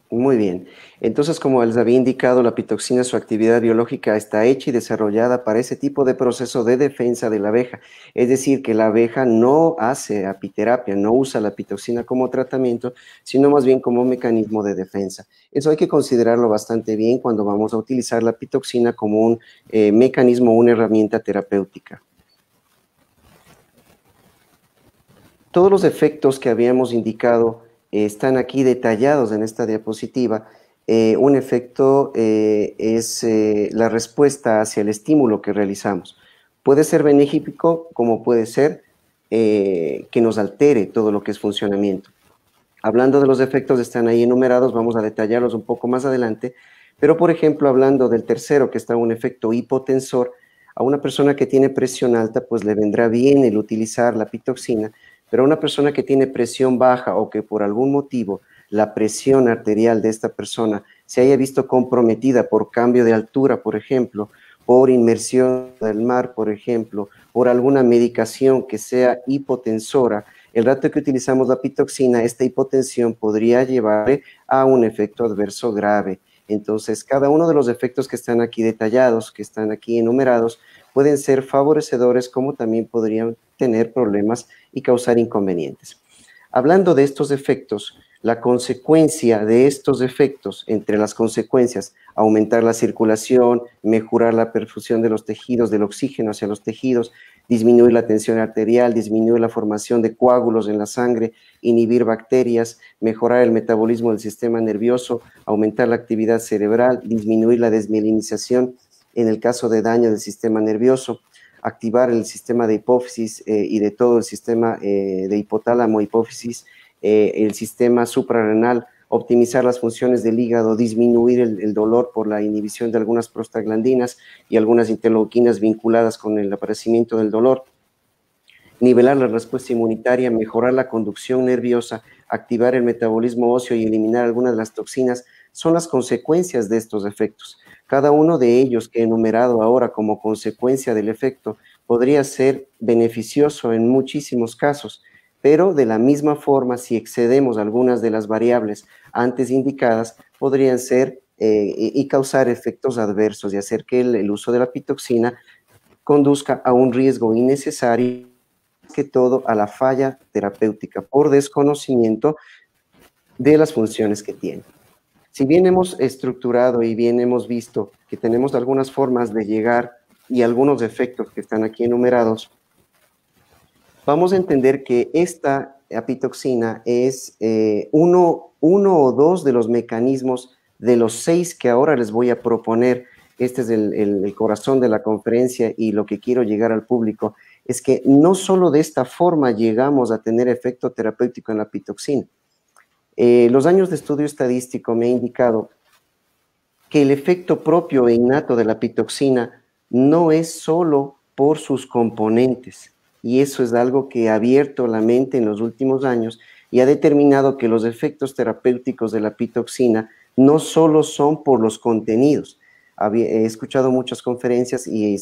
Muy bien. Entonces, como les había indicado, la pitoxina, su actividad biológica está hecha y desarrollada para ese tipo de proceso de defensa de la abeja. Es decir, que la abeja no hace apiterapia, no usa la pitoxina como tratamiento, sino más bien como un mecanismo de defensa. Eso hay que considerarlo bastante bien cuando vamos a utilizar la pitoxina como un mecanismo, una herramienta terapéutica. Todos los efectos que habíamos indicado están aquí detallados en esta diapositiva. Un efecto es la respuesta hacia el estímulo que realizamos. Puede ser benéfico como puede ser que nos altere todo lo que es funcionamiento. Hablando de los efectos, están ahí enumerados, vamos a detallarlos un poco más adelante, pero por ejemplo, hablando del tercero, que está un efecto hipotensor, a una persona que tiene presión alta, pues le vendrá bien el utilizar la pitoxina, pero a una persona que tiene presión baja o que por algún motivo la presión arterial de esta persona se haya visto comprometida por cambio de altura, por ejemplo, por inmersión del mar, por ejemplo, por alguna medicación que sea hipotensora, el rato que utilizamos la pitoxina, esta hipotensión podría llevar a un efecto adverso grave. Entonces, cada uno de los efectos que están aquí detallados, que están aquí enumerados, pueden ser favorecedores como también podrían tener problemas y causar inconvenientes. Hablando de estos efectos, la consecuencia de estos efectos, entre las consecuencias, aumentar la circulación, mejorar la perfusión de los tejidos, del oxígeno hacia los tejidos, disminuir la tensión arterial, disminuir la formación de coágulos en la sangre, inhibir bacterias, mejorar el metabolismo del sistema nervioso, aumentar la actividad cerebral, disminuir la desmielinización en el caso de daño del sistema nervioso, activar el sistema de hipófisis y de todo el sistema de hipotálamo, hipófisis, el sistema suprarrenal, optimizar las funciones del hígado, disminuir el dolor por la inhibición de algunas prostaglandinas y algunas interleuquinas vinculadas con el aparecimiento del dolor, nivelar la respuesta inmunitaria, mejorar la conducción nerviosa, activar el metabolismo óseo y eliminar algunas de las toxinas, son las consecuencias de estos efectos. Cada uno de ellos que he enumerado ahora como consecuencia del efecto podría ser beneficioso en muchísimos casos, pero de la misma forma, si excedemos algunas de las variables antes indicadas, podrían ser y causar efectos adversos y hacer que el uso de la pitoxina conduzca a un riesgo innecesario, que todo a la falla terapéutica por desconocimiento de las funciones que tiene. Si bien hemos estructurado y bien hemos visto que tenemos algunas formas de llegar y algunos efectos que están aquí enumerados, vamos a entender que esta apitoxina es uno o dos de los mecanismos de los 6 que ahora les voy a proponer. Este es el corazón de la conferencia y lo que quiero llegar al público es que no solo de esta forma llegamos a tener efecto terapéutico en la apitoxina. Los años de estudio estadístico me han indicado que el efecto propio e innato de la pitoxina no es solo por sus componentes, y eso es algo que ha abierto la mente en los últimos años y ha determinado que los efectos terapéuticos de la pitoxina no solo son por los contenidos. He escuchado muchas conferencias y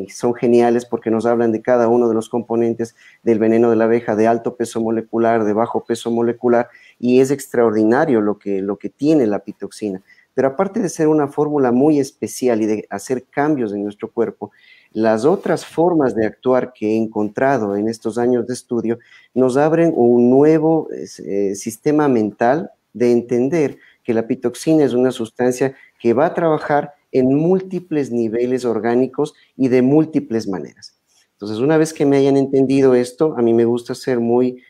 son geniales porque nos hablan de cada uno de los componentes del veneno de la abeja, de alto peso molecular, de bajo peso molecular, y es extraordinario lo que tiene la pitoxina. Pero aparte de ser una fórmula muy especial y de hacer cambios en nuestro cuerpo, las otras formas de actuar que he encontrado en estos años de estudio nos abren un nuevo sistema mental de entender que la pitoxina es una sustancia que va a trabajar en múltiples niveles orgánicos y de múltiples maneras. Entonces, una vez que me hayan entendido esto, a mí me gusta ser muy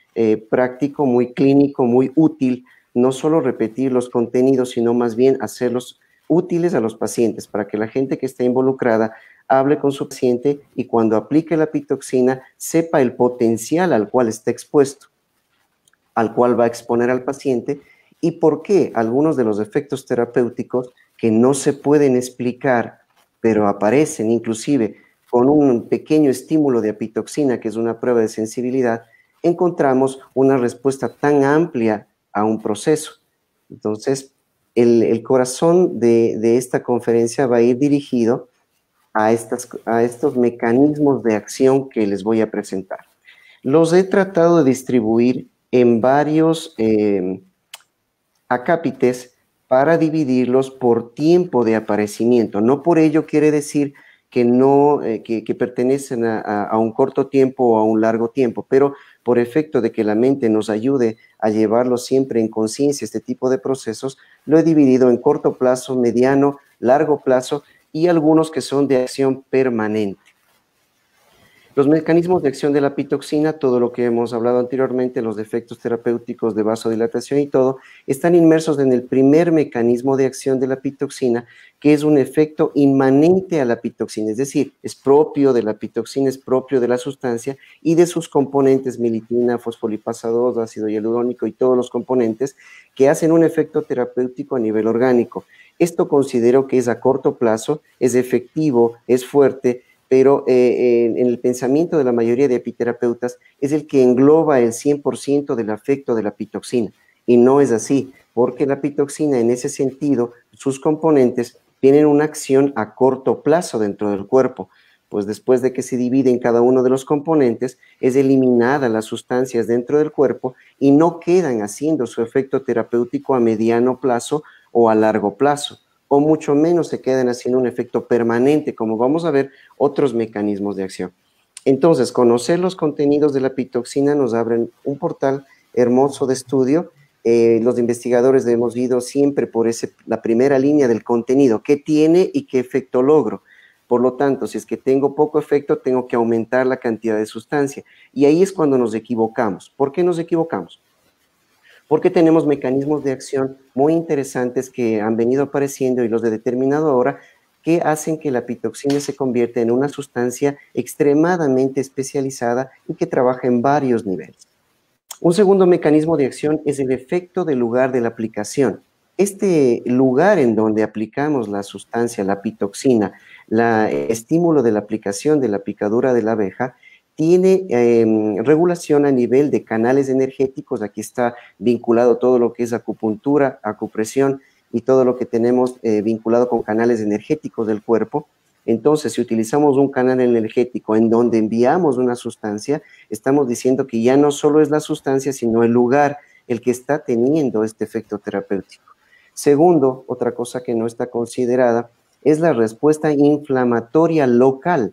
práctico, muy clínico, muy útil, no solo repetir los contenidos, sino más bien hacerlos útiles a los pacientes para que la gente que está involucrada hable con su paciente y cuando aplique la pitoxina sepa el potencial al cual está expuesto, al cual va a exponer al paciente y por qué algunos de los efectos terapéuticos que no se pueden explicar, pero aparecen inclusive con un pequeño estímulo de apitoxina, que es una prueba de sensibilidad, encontramos una respuesta tan amplia a un proceso. Entonces, el corazón de esta conferencia va a ir dirigido a estos mecanismos de acción que les voy a presentar. Los he tratado de distribuir en varios acápites para dividirlos por tiempo de aparecimiento. No por ello quiere decir que no que pertenecen a un corto tiempo o a un largo tiempo, pero por efecto de que la mente nos ayude a llevarlo siempre en conciencia este tipo de procesos, lo he dividido en corto plazo, mediano, largo plazo y algunos que son de acción permanente. Los mecanismos de acción de la pitoxina, todo lo que hemos hablado anteriormente, los efectos terapéuticos de vasodilatación y todo, están inmersos en el primer mecanismo de acción de la pitoxina, que es un efecto inmanente a la pitoxina, es decir, es propio de la pitoxina, es propio de la sustancia y de sus componentes, militina, fosfolipasa 2, ácido hialurónico y todos los componentes que hacen un efecto terapéutico a nivel orgánico. Esto considero que es a corto plazo, es efectivo, es fuerte, pero en el pensamiento de la mayoría de epiterapeutas es el que engloba el 100% del efecto de la pitoxina. Y no es así, porque la pitoxina en ese sentido, sus componentes tienen una acción a corto plazo dentro del cuerpo, pues después de que se divide en cada uno de los componentes, es eliminada las sustancias dentro del cuerpo y no quedan haciendo su efecto terapéutico a mediano plazo o a largo plazo, o mucho menos se quedan haciendo un efecto permanente, como vamos a ver otros mecanismos de acción. Entonces, conocer los contenidos de la pitoxina nos abren un portal hermoso de estudio. Los investigadores hemos ido siempre por la primera línea del contenido, qué tiene y qué efecto logro. Por lo tanto, si es que tengo poco efecto, tengo que aumentar la cantidad de sustancia. Y ahí es cuando nos equivocamos. ¿Por qué nos equivocamos? Porque tenemos mecanismos de acción muy interesantes que han venido apareciendo y los he determinado ahora, que hacen que la pitoxina se convierta en una sustancia extremadamente especializada y que trabaja en varios niveles. Un segundo mecanismo de acción es el efecto del lugar de la aplicación. Este lugar en donde aplicamos la sustancia, la pitoxina, el estímulo de la aplicación de la picadura de la abeja, tiene regulación a nivel de canales energéticos. Aquí está vinculado todo lo que es acupuntura, acupresión y todo lo que tenemos vinculado con canales energéticos del cuerpo. Entonces, si utilizamos un canal energético en donde enviamos una sustancia, estamos diciendo que ya no solo es la sustancia, sino el lugar el que está teniendo este efecto terapéutico. Segundo, otra cosa que no está considerada es la respuesta inflamatoria local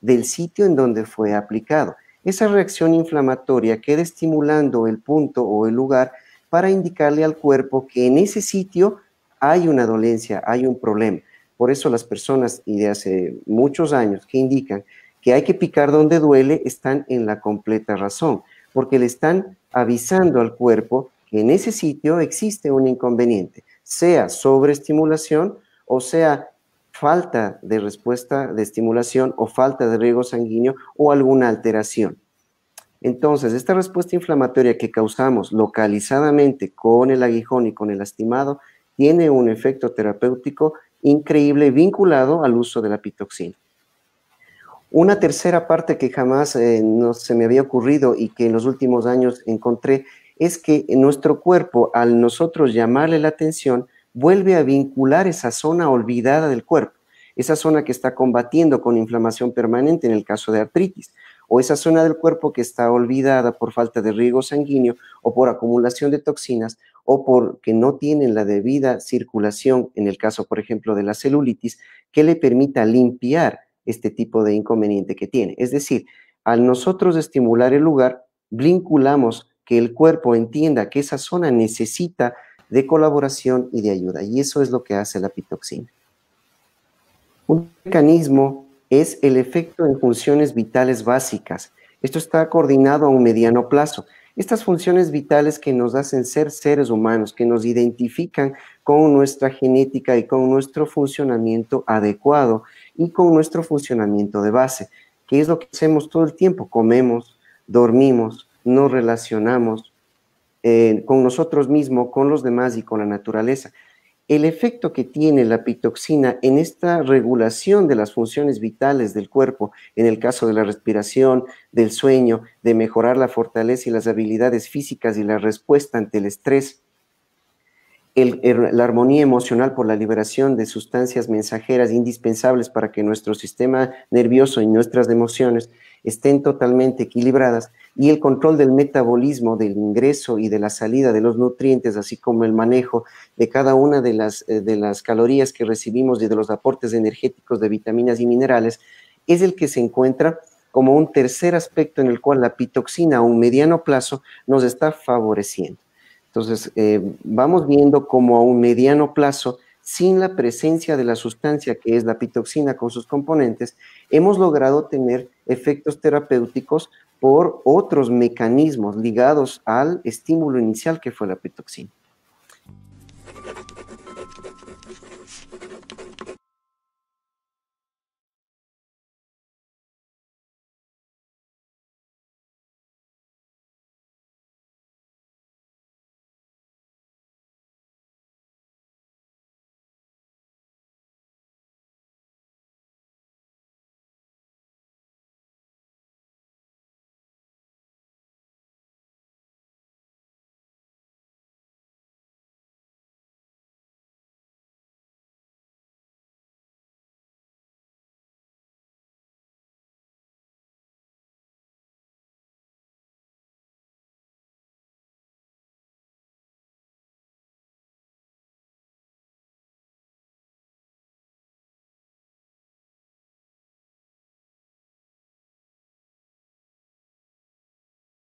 del sitio en donde fue aplicado. Esa reacción inflamatoria queda estimulando el punto o el lugar para indicarle al cuerpo que en ese sitio hay una dolencia, hay un problema. Por eso las personas, y de hace muchos años, que indican que hay que picar donde duele, están en la completa razón, porque le están avisando al cuerpo que en ese sitio existe un inconveniente, sea sobreestimulación o sea falta de respuesta de estimulación o falta de riego sanguíneo o alguna alteración. Entonces, esta respuesta inflamatoria que causamos localizadamente con el aguijón y con el lastimado tiene un efecto terapéutico increíble vinculado al uso de la pitoxina. Una tercera parte que jamás no se me había ocurrido y que en los últimos años encontré es que en nuestro cuerpo, al nosotros llamarle la atención, vuelve a vincular esa zona olvidada del cuerpo, esa zona que está combatiendo con inflamación permanente en el caso de artritis, o esa zona del cuerpo que está olvidada por falta de riego sanguíneo o por acumulación de toxinas o porque no tienen la debida circulación, en el caso, por ejemplo, de la celulitis, que le permita limpiar este tipo de inconveniente que tiene. Es decir, al nosotros estimular el lugar, vinculamos que el cuerpo entienda que esa zona necesita de colaboración y de ayuda, y eso es lo que hace la pitoxina. Un mecanismo es el efecto en funciones vitales básicas. Esto está coordinado a un mediano plazo. Estas funciones vitales que nos hacen ser seres humanos, que nos identifican con nuestra genética y con nuestro funcionamiento adecuado y con nuestro funcionamiento de base, que es lo que hacemos todo el tiempo. Comemos, dormimos, nos relacionamos con nosotros mismos, con los demás y con la naturaleza. El efecto que tiene la pitoxina en esta regulación de las funciones vitales del cuerpo, en el caso de la respiración, del sueño, de mejorar la fortaleza y las habilidades físicas y la respuesta ante el estrés, la armonía emocional por la liberación de sustancias mensajeras indispensables para que nuestro sistema nervioso y nuestras emociones estén totalmente equilibradas y el control del metabolismo, del ingreso y de la salida de los nutrientes, así como el manejo de cada una de las calorías que recibimos y de los aportes energéticos de vitaminas y minerales, es el que se encuentra como un tercer aspecto en el cual la pitoxina a un mediano plazo nos está favoreciendo. Entonces, vamos viendo como a un mediano plazo, sin la presencia de la sustancia que es la pitoxina con sus componentes, hemos logrado tener efectos terapéuticos por otros mecanismos ligados al estímulo inicial que fue la pitoxina.